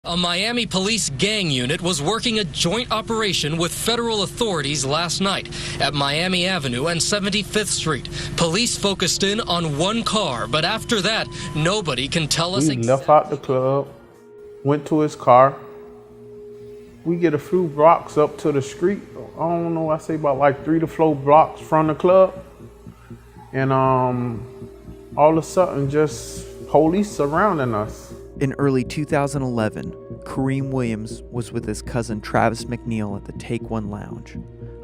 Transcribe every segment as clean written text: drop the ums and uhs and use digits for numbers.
A Miami police gang unit was working a joint operation with federal authorities last night at Miami Avenue and 75th Street. Police focused in on one car, but after that, nobody can tell us. We left out the club, went to his car. We get a few blocks up to the street. I don't know, I say about like 3 to 4 blocks from the club. And all of a sudden, just police surrounding us. In early 2011, Kareem Williams was with his cousin Travis McNeil at the Take One Lounge,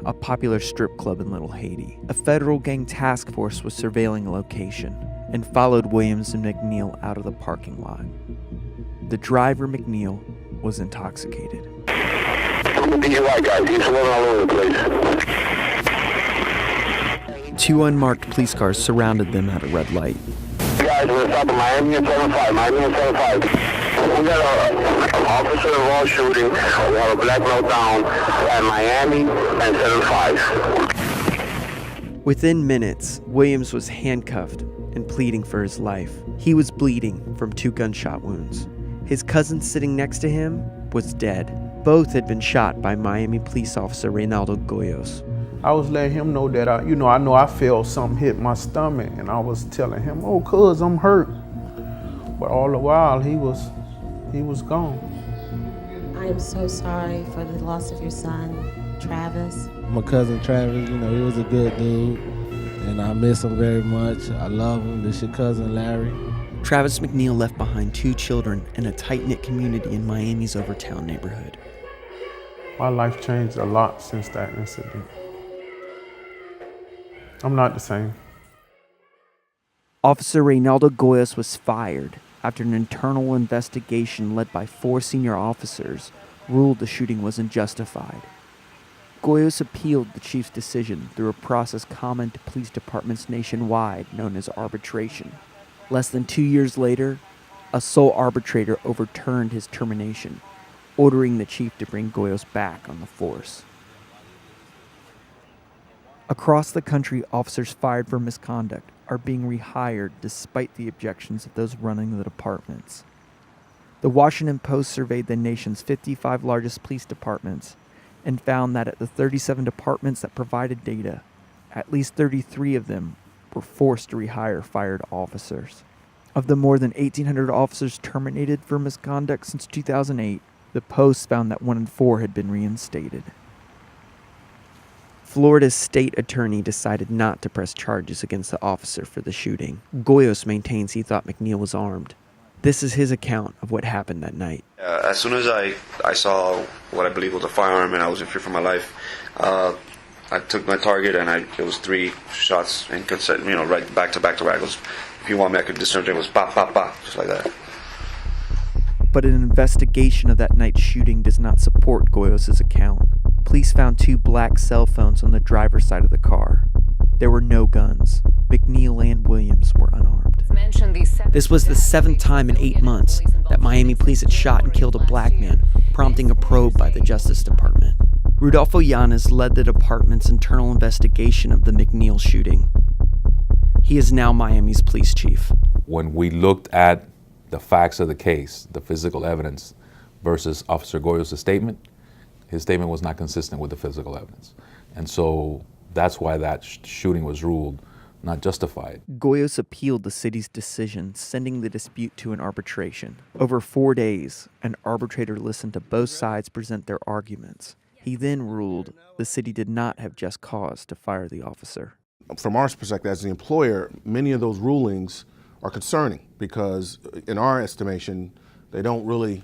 a popular strip club in Little Haiti. A federal gang task force was surveilling the location and followed Williams and McNeil out of the parking lot. The driver, McNeil, was intoxicated. DUI guys, he's rolling all over the place. 2 unmarked police cars surrounded them at a red light. Guys, we're top of Miami and 75, Miami and 75. We got an officer involved shooting. We have a black belt down at Miami and 75. Within minutes, Williams was handcuffed and pleading for his life. He was bleeding from 2 gunshot wounds. His cousin sitting next to him was dead. Both had been shot by Miami police officer Reynaldo Goyas. I was letting him know that I know I felt something hit my stomach, and I was telling him, "Oh, cuz, I'm hurt." But all the while, he was gone. I am so sorry for the loss of your son, Travis. My cousin Travis, he was a good dude, and I miss him very much. I love him. This is your cousin Larry. Travis McNeil left behind 2 children and a tight-knit community in Miami's Overtown neighborhood. My life changed a lot since that incident. I'm not the same. Officer Reynaldo Goyas was fired after an internal investigation led by 4 senior officers ruled the shooting was unjustified. Goyas appealed the chief's decision through a process common to police departments nationwide known as arbitration. Less than 2 years later, a sole arbitrator overturned his termination, ordering the chief to bring Goyas back on the force. Across the country, officers fired for misconduct are being rehired despite the objections of those running the departments. The Washington Post surveyed the nation's 55 largest police departments and found that at the 37 departments that provided data, at least 33 of them were forced to rehire fired officers. Of the more than 1,800 officers terminated for misconduct since 2008, the Post found that 1 in 4 had been reinstated. Florida's state attorney decided not to press charges against the officer for the shooting. Goyas maintains he thought McNeil was armed. This is his account of what happened that night. As soon as I saw what I believe was a firearm and I was in fear for my life, I took my target and it was 3 shots and right back to back to back. It was, if you want me, I could discern it was pop, pop, pop, just like that. But an investigation of that night's shooting does not support Goyas' account. Police found 2 black cell phones on the driver's side of the car. There were no guns. McNeil and Williams were unarmed. This was the 7th time in 8 months that Miami police had shot and killed a black man, prompting a probe by the Justice Department. Rudolfo Yanez led the department's internal investigation of the McNeil shooting. He is now Miami's police chief. When we looked at the facts of the case, the physical evidence versus Officer Goyas' statement, his statement was not consistent with the physical evidence. And so that's why that shooting was ruled not justified. Goyas appealed the city's decision, sending the dispute to an arbitration. Over 4 days, an arbitrator listened to both sides present their arguments. He then ruled the city did not have just cause to fire the officer. From our perspective as the employer, many of those rulings are concerning because in our estimation, they're not really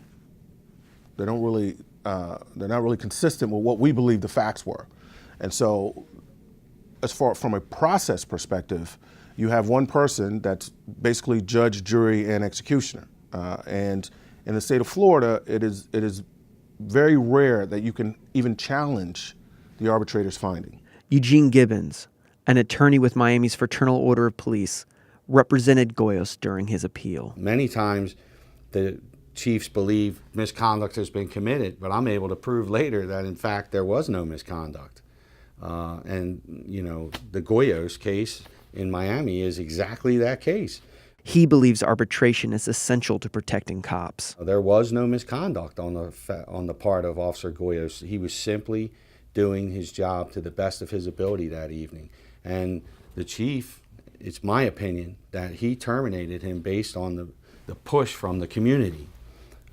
consistent with what we believe the facts were. And so as far from a process perspective, you have one person that's basically judge, jury, and executioner. And in the state of Florida, it is very rare that you can even challenge the arbitrator's finding. Eugene Gibbons, an attorney with Miami's Fraternal Order of Police, represented Goyas during his appeal. Many times the chiefs believe misconduct has been committed, but I'm able to prove later that in fact there was no misconduct. And the Goyas case in Miami is exactly that case. He believes arbitration is essential to protecting cops. There was no misconduct on the part of Officer Goyas. He was simply doing his job to the best of his ability that evening. And the chief, it's my opinion, that he terminated him based on the push from the community.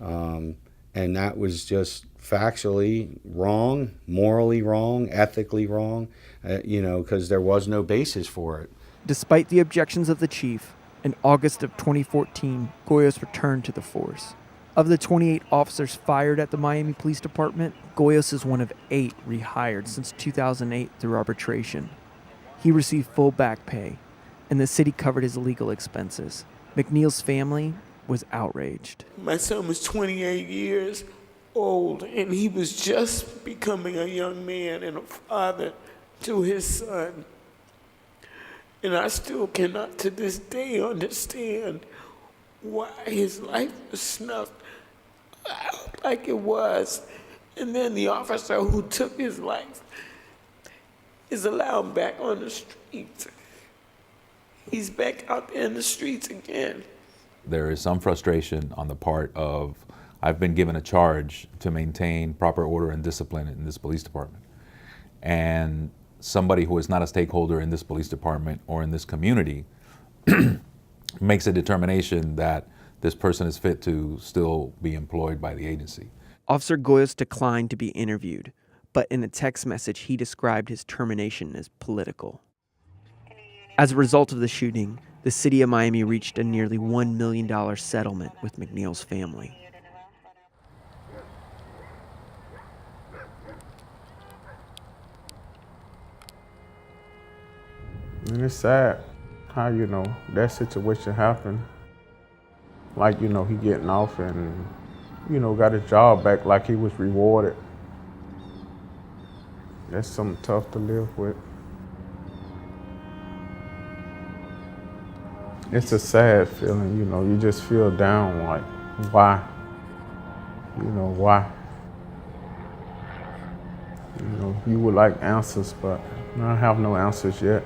And that was just factually wrong, morally wrong, ethically wrong, because there was no basis for it. Despite the objections of the chief, in August of 2014, Goyas returned to the force. Of the 28 officers fired at the Miami Police Department, Goyas is one of 8 rehired since 2008 through arbitration. He received full back pay, and the city covered his legal expenses. McNeil's family was outraged. My son was 28 years old, and he was just becoming a young man and a father to his son. And I still cannot to this day understand why his life was snuffed out like it was. And then the officer who took his life is allowed back on the streets. He's back out there in the streets again. There is some frustration on the part of, I've been given a charge to maintain proper order and discipline in this police department. And somebody who is not a stakeholder in this police department or in this community makes a determination that this person is fit to still be employed by the agency. Officer Goyas declined to be interviewed, but in a text message he described his termination as political. As a result of the shooting, the city of Miami reached a nearly $1 million settlement with McNeil's family. And it's sad how, that situation happened. Like, he getting off and, got his job back like he was rewarded. That's something tough to live with. It's a sad feeling, you just feel down, like, why? Why? You would like answers, but I have no answers yet.